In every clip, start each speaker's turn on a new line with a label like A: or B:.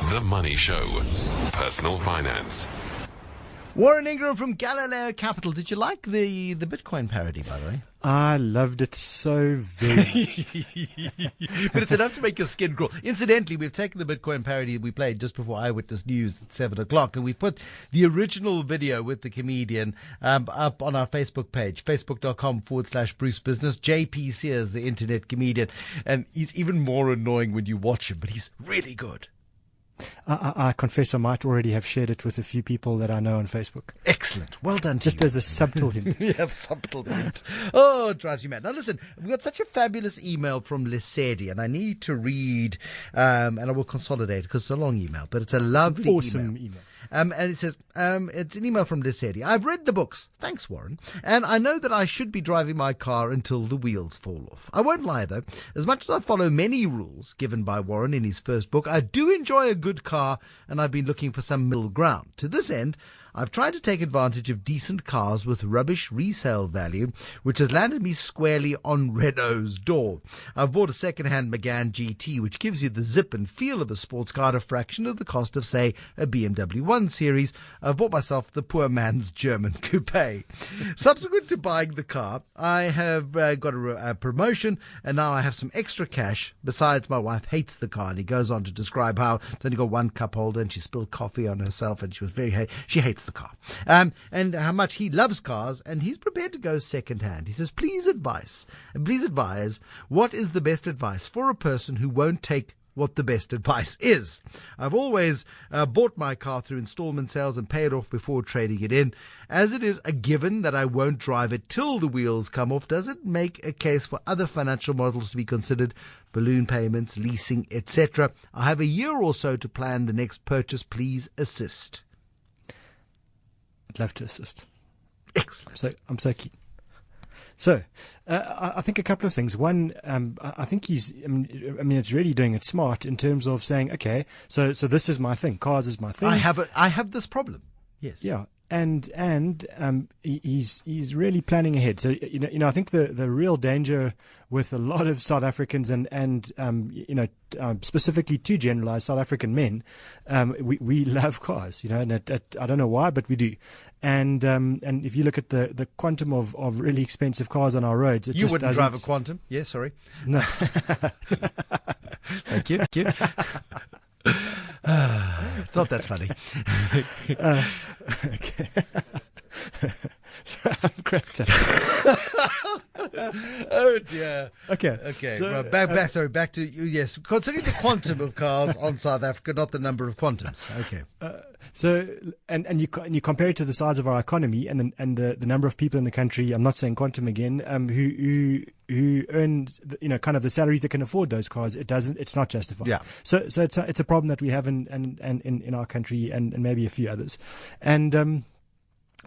A: The Money Show. Personal finance.
B: Warren Ingram from Galileo Capital. Did you like the Bitcoin parody, by the way?
C: I loved it so very much.
B: But it's enough to make your skin crawl. Incidentally, we've taken the Bitcoin parody we played just before Eyewitness News at 7 o'clock, and we put the original video with the comedian up on our Facebook page, facebook.com/Bruce Business. JP Sears, the internet comedian, and he's even more annoying when you watch him, but he's really good.
C: I confess I might already have shared it with a few people that I know on Facebook.
B: Excellent. Well done to
C: Just
B: you.
C: as a subtle hint.
B: Yeah, subtle hint. Oh, it drives you mad. Now listen, we've got such a fabulous email from Lesedi, and I need to read, and I will consolidate because it's a long email, but it's a lovely
C: Awesome email.
B: And it says, it's an email from Lesedi. I've read the books. Thanks, Warren. And I know that I should be driving my car until the wheels fall off. I won't lie, though. As much as I follow many rules given by Warren in his first book, I do enjoy a good car, and I've been looking for some middle ground. To this end, I've tried to take advantage of decent cars with rubbish resale value, which has landed me squarely on Renault's door. I've bought a second-hand Megane GT, which gives you the zip and feel of a sports car at a fraction of the cost of, say, a BMW 1 Series. I've bought myself the poor man's German coupe. Subsequent to buying the car, I have got a promotion, and now I have some extra cash. Besides, my wife hates the car, and he goes on to describe how it's only got one cup holder, and she spilled coffee on herself, and she hates the car, and how much he loves cars, and he's prepared to go second hand. He says, please advise, what is the best advice for a person who won't take what the best advice is? I've always bought my car through installment sales and pay it off before trading it in. As it is a given that I won't drive it till the wheels come off, does it make a case for other financial models to be considered? Balloon payments, leasing, etc. I have a year or so to plan the next purchase. Please assist.
C: I'd love to assist.
B: Excellent.
C: I'm so keen. So, I think a couple of things. One, I think it's really doing it smart in terms of saying, okay, so this is my thing. Cars is my thing.
B: I have this problem. Yes.
C: Yeah. And he's really planning ahead. So I think the real danger with a lot of South Africans and specifically to generalize South African men, we love cars, and I don't know why, but we do. And if you look at the quantum of really expensive cars on our roads,
B: you wouldn't drive a Quantum. Yes, sorry.
C: No.
B: Thank you. It's not that funny.
C: Okay. I've cracked it.
B: Oh dear.
C: Okay.
B: So, right, back to you. Yes, considering the quantum of cars on South Africa, not the number of quantums. Okay.
C: So you compare it to the size of our economy and the number of people in the country. I'm not saying quantum again. Who earn kind of the salaries that can afford those cars. It's not justified.
B: Yeah.
C: So it's a problem that we have in our country and maybe a few others. And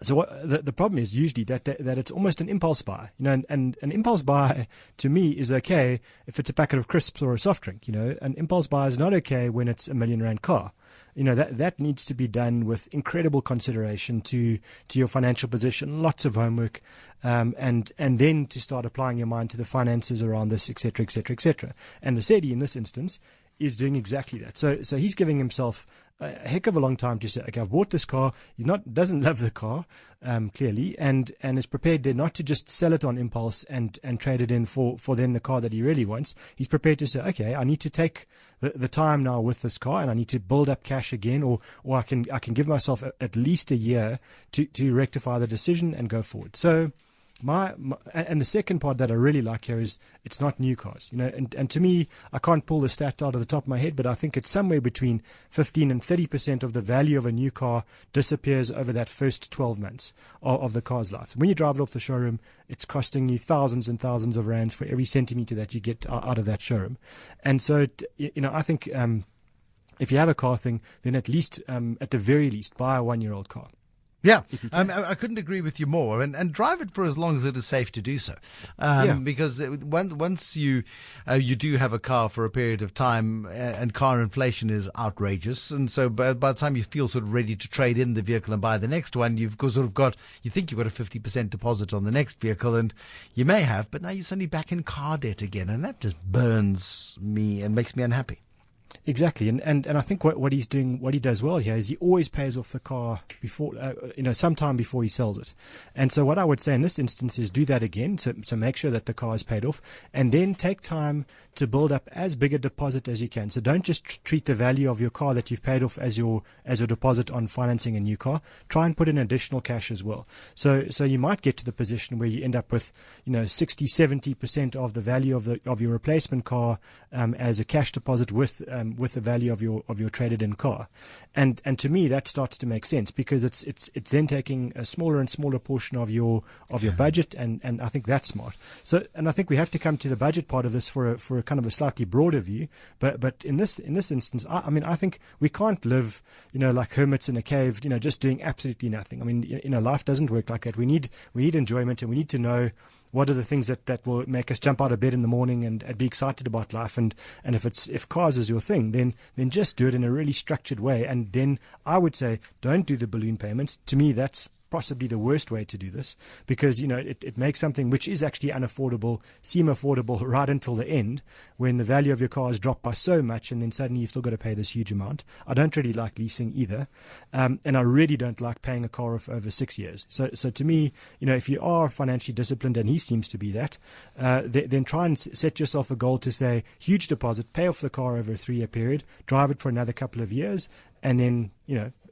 C: so what the problem is usually that it's almost an impulse buy, and an impulse buy to me is okay if it's a packet of crisps or a soft drink. An impulse buy is not okay when it's a R1 million car. That needs to be done with incredible consideration to your financial position, lots of homework, and then to start applying your mind to the finances around this, etc., etc., etc. And Lesedi in this instance is doing exactly that. So he's giving himself a heck of a long time to say, okay, I've bought this car. He doesn't love the car, clearly, and is prepared there not to just sell it on impulse and trade it in for then the car that he really wants. He's prepared to say, okay, I need to take the time now with this car, and I need to build up cash again, or I can give myself at least a year to rectify the decision and go forward. So and the second part that I really like here is it's not new cars, and to me, I can't pull the stat out of the top of my head, but I think it's somewhere between 15 and 30% of the value of a new car disappears over that first 12 months of the car's life. When you drive it off the showroom, it's costing you thousands and thousands of rands for every centimeter that you get out of that showroom. And so, I think if you have a car thing, then at least, at the very least, buy a 1-year-old car.
B: Yeah, I couldn't agree with you more, and drive it for as long as it is safe to do so, because once you do have a car for a period of time, and car inflation is outrageous, and so by the time you feel sort of ready to trade in the vehicle and buy the next one, you think you've got a 50% deposit on the next vehicle, and you may have, but now you're suddenly back in car debt again, and that just burns me and makes me unhappy.
C: Exactly, and I think what he's doing, what he does well here is he always pays off the car before, sometime before he sells it. And so what I would say in this instance is do that again, so make sure that the car is paid off, and then take time to build up as big a deposit as you can. So don't just treat the value of your car that you've paid off as your deposit on financing a new car. Try and put in additional cash as well. So you might get to the position where you end up with 60-70% of the value of your replacement car as a cash deposit with the value of your traded in car, and to me that starts to make sense, because it's then taking a smaller and smaller portion of your budget, and I think that's smart. So, and I think we have to come to the budget part of this for a kind of a slightly broader view, but in this instance, I think we can't live like hermits in a cave, just doing absolutely nothing. I mean, life doesn't work like that. We need enjoyment, and we need to know what are the things that will make us jump out of bed in the morning and be excited about life. And if cars is your thing, then just do it in a really structured way. And then I would say don't do the balloon payments. To me, that's possibly the worst way to do this, because it makes something which is actually unaffordable seem affordable right until the end, when the value of your car has dropped by so much, and then suddenly you've still got to pay this huge amount. I don't really like leasing either, and I really don't like paying a car off over 6 years. So to me, if you are financially disciplined, and he seems to be that, then try and set yourself a goal to say huge deposit, pay off the car over a 3-year period, drive it for another couple of years, and then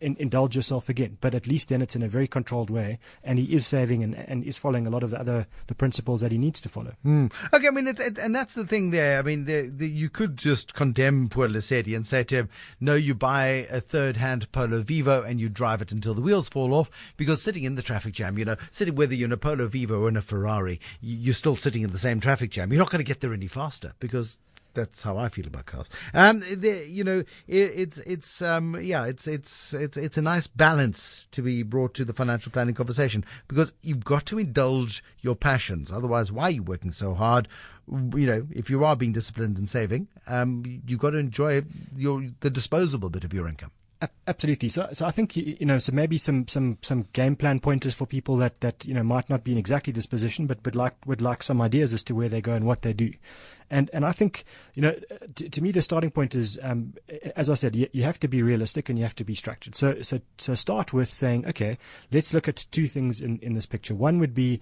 C: indulge yourself again. But at least then it's in a very controlled way, and he is saving and is following a lot of the principles that he needs to follow.
B: Okay, I mean, and that's the thing there. I mean, you could just condemn poor Lesedi and say to him, no, you buy a third-hand Polo Vivo and you drive it until the wheels fall off, because sitting in the traffic jam, sitting whether you're in a Polo Vivo or in a Ferrari, you're still sitting in the same traffic jam. You're not going to get there any faster, because that's how I feel about cars. It's a nice balance to be brought to the financial planning conversation, because you've got to indulge your passions. Otherwise, why are you working so hard? If you are being disciplined and saving, you've got to enjoy the disposable bit of your income.
C: Absolutely. So I think so maybe some game plan pointers for people that might not be in exactly this position, but would like some ideas as to where they go and what they do. And I think to me the starting point is, as I said, you have to be realistic and you have to be structured. So start with saying, okay, let's look at two things in this picture. One would be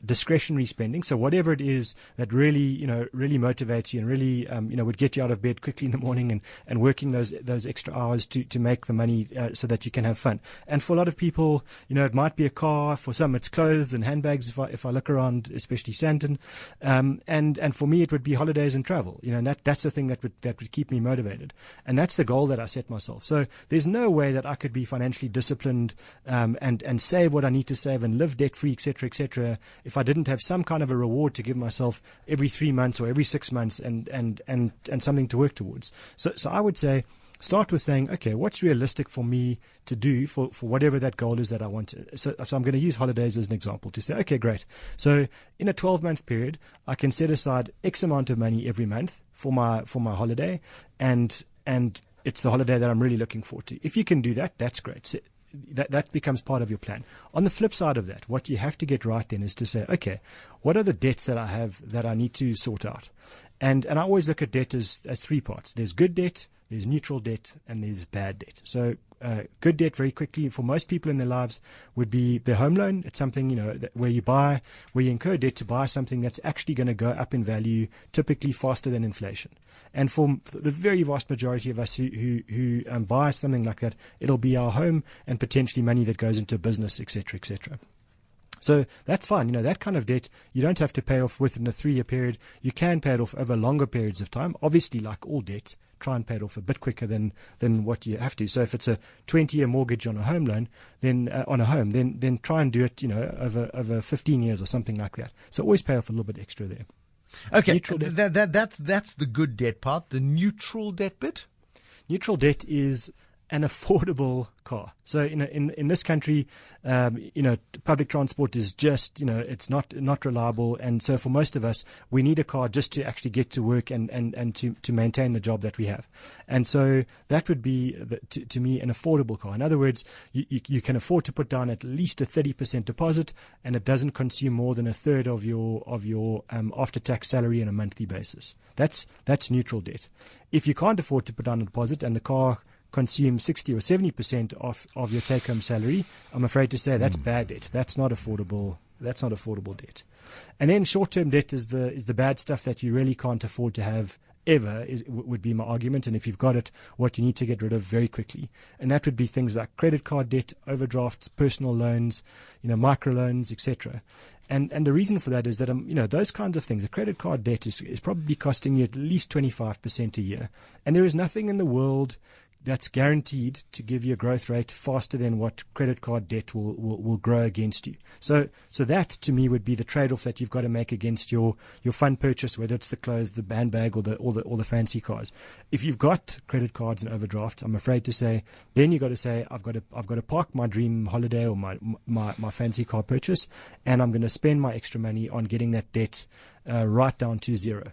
C: discretionary spending. So whatever it is that really motivates you and really would get you out of bed quickly in the morning and working those extra hours to make the money so that you can have fun. And for a lot of people, it might be a car. For some, it's clothes and handbags. If I look around, especially Sandton, and for me, it would be holidays and travel. And that's the thing that would keep me motivated. And that's the goal that I set myself. So there's no way that I could be financially disciplined and save what I need to save and live debt free, etc., if I didn't have some kind of a reward to give myself every 3 months or every 6 months and something to work towards. So I would say, start with saying, okay, what's realistic for me to do for whatever that goal is that I want to. So I'm going to use holidays as an example to say, okay, great. So in a 12-month period, I can set aside X amount of money every month for my holiday, and it's the holiday that I'm really looking forward to. If you can do that, that's great. So that becomes part of your plan. On the flip side of that, what you have to get right then is to say, okay, what are the debts that I have that I need to sort out? And I always look at debt as 3 parts. There's good debt, there's neutral debt, and there's bad debt. So good debt, very quickly, for most people in their lives, would be their home loan. It's something, where you incur debt to buy something that's actually going to go up in value, typically faster than inflation. And for the very vast majority of us who buy something like that, it'll be our home and potentially money that goes into business, etc., etc. So that's fine. That kind of debt, you don't have to pay off within a 3-year period. You can pay it off over longer periods of time. Obviously, like all debt, try and pay it off a bit quicker than what you have to. So if it's a 20-year mortgage on a home loan, then on a home, then try and do it, over 15 years or something like that. So always pay off a little bit extra there.
B: Okay, that's the good debt part. The neutral debt bit?
C: Neutral debt is an affordable car. So in this country, public transport is just, it's not reliable. And so for most of us, we need a car just to actually get to work and to maintain the job that we have. And so that would be, to me, an affordable car. In other words, you can afford to put down at least a 30% deposit, and it doesn't consume more than a third of your after-tax salary on a monthly basis. That's neutral debt. If you can't afford to put down a deposit and the car consume 60 or 70% of your take-home salary, I'm afraid to say that's bad debt. That's not affordable. That's not affordable debt. And then short-term debt is the bad stuff that you really can't afford to have ever, would be my argument. And if you've got it, what you need to get rid of very quickly. And that would be things like credit card debt, overdrafts, personal loans, microloans, etc. And the reason for that is that those kinds of things, a credit card debt is probably costing you at least 25% a year. And there is nothing in the world that's guaranteed to give you a growth rate faster than what credit card debt will grow against you. So that to me would be the trade-off that you've got to make against your fun purchase, whether it's the clothes, the handbag, or the fancy cars. If you've got credit cards and overdraft, I'm afraid to say, then you've got to say, I've got to park my dream holiday or my fancy car purchase, and I'm going to spend my extra money on getting that debt right down to zero.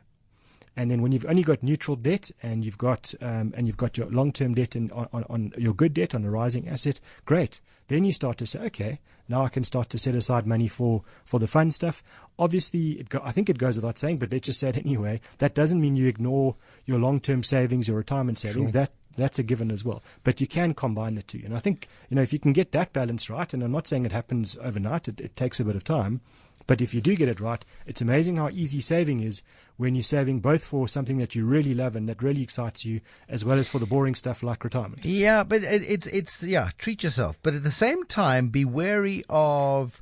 C: And then when you've only got neutral debt and you've got your long-term debt and on your good debt on a rising asset, great. Then you start to say, okay, now I can start to set aside money for the fun stuff. Obviously, I think it goes without saying, but let's just say it anyway. That doesn't mean you ignore your long-term savings, your retirement savings.
B: Sure.
C: That's a given as well. But you can combine the two. And I think, if you can get that balance right, and I'm not saying it happens overnight, it takes a bit of time. But if you do get it right, it's amazing how easy saving is when you're saving both for something that you really love and that really excites you, as well as for the boring stuff like retirement.
B: Yeah, but it's treat yourself. But at the same time, be wary of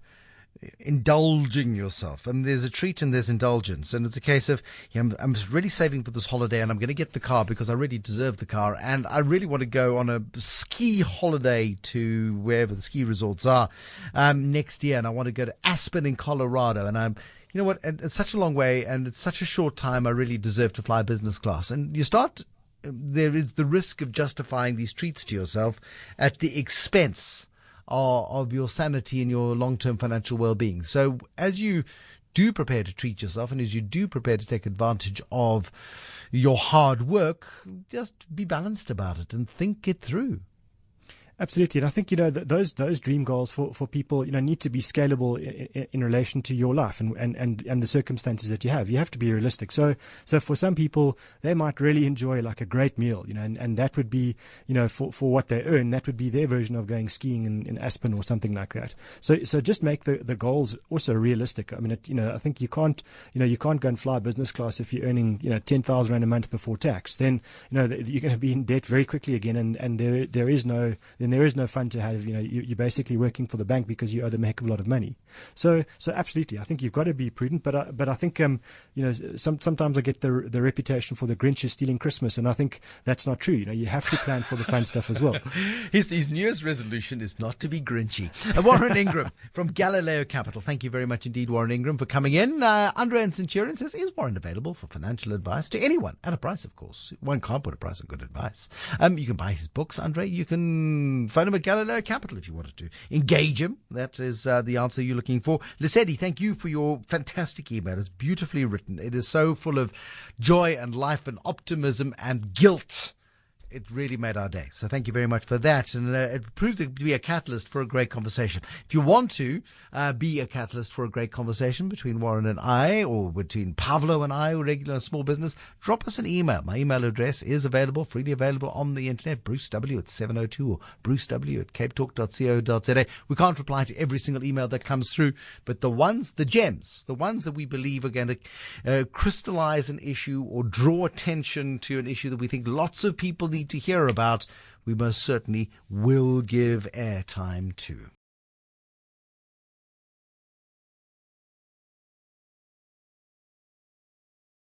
B: indulging yourself. And there's a treat and there's indulgence. And it's a case of, I'm really saving for this holiday and I'm going to get the car because I really deserve the car. And I really want to go on a ski holiday to wherever the ski resorts are next year. And I want to go to Aspen in Colorado. And you know what? It's such a long way and it's such a short time. I really deserve to fly business class. And there is the risk of justifying these treats to yourself at the expense of your sanity and your long-term financial well-being. So as you do prepare to treat yourself and as you do prepare to take advantage of your hard work, just be balanced about it and think it through.
C: Absolutely. And I think, those dream goals for people, need to be scalable in relation to your life and the circumstances that you have. You have to be realistic. So for some people, they might really enjoy like a great meal, and that would be, for what they earn, that would be their version of going skiing in Aspen or something like that. So just make the goals also realistic. I mean, I think you can't go and fly business class if you're earning, 10,000 Rand a month before tax. Then, you're going to be in debt very quickly again. And there is no fun to have. You're basically working for the bank because you owe them a heck of a lot of money. So absolutely, I think you've got to be prudent. But I think sometimes I get the reputation for the Grinch is stealing Christmas, and I think that's not true. You have to plan for the fun stuff as well.
B: His newest resolution is not to be Grinchy. Warren Ingram from Galileo Capital. Thank you very much indeed, Warren Ingram, for coming in. Andre in Centurion says, is Warren available for financial advice to anyone at a price? Of course, one can't put a price on good advice. You can buy his books, Andre. You can phone him at Galileo Capital if you wanted to engage him. That is the answer you're looking for. Lissetti, thank you for your fantastic email. It's beautifully written. It is so full of joy and life and optimism and guilt. It really made our day. So thank you very much for that. And it proved to be a catalyst for a great conversation. If you want to be a catalyst for a great conversation between Warren and I, or between Pavlo and I, or regular small business, drop us an email. My email address is freely available on the internet, brucew@702 or brucew@capetalk.co.za. We can't reply to every single email that comes through, but the gems, the ones that we believe are going to crystallize an issue or draw attention to an issue that we think lots of people need to hear about, we most certainly will give airtime to.